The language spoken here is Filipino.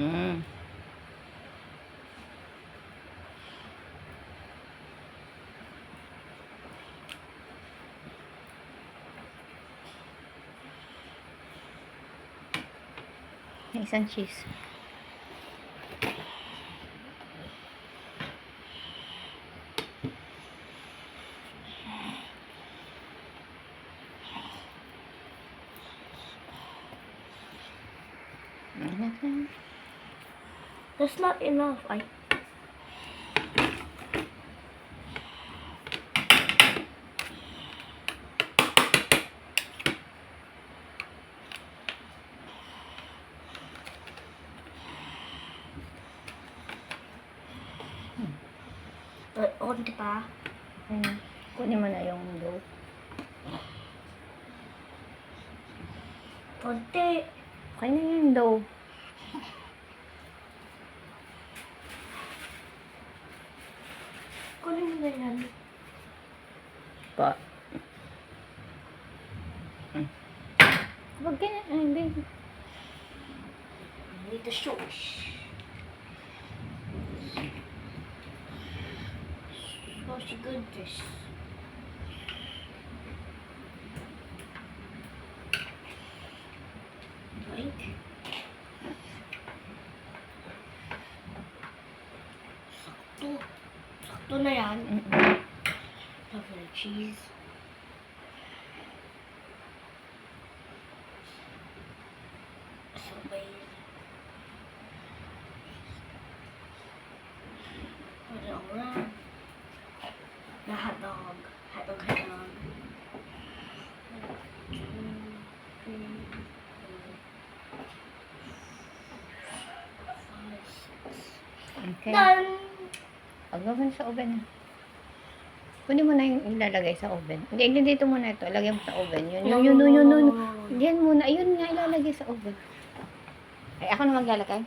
Mm. Isang cheese. That's not enough. Konti pa. Kunin mo na yung dough. Konti. Okay na yung dough. Kunin mo na yan. Pa. Wag ka na. Ay, baby. Need the sauce. Saucy goodness. Right. Sakto. Sakto na yan. Lovely cheese. Sabay. Put it all around. The hot dog. Hot dog, hot dog. 1, 2, 3, 4, 5, 6. Okay. Done! Huwag mo sa oven. Kunin mo na yung ilalagay sa oven. Hindi, dito muna ito. Lagyan mo sa oven. Yun. Diyan muna. Ayun nga, ilalagay sa oven. Ay, ako na maglalagay.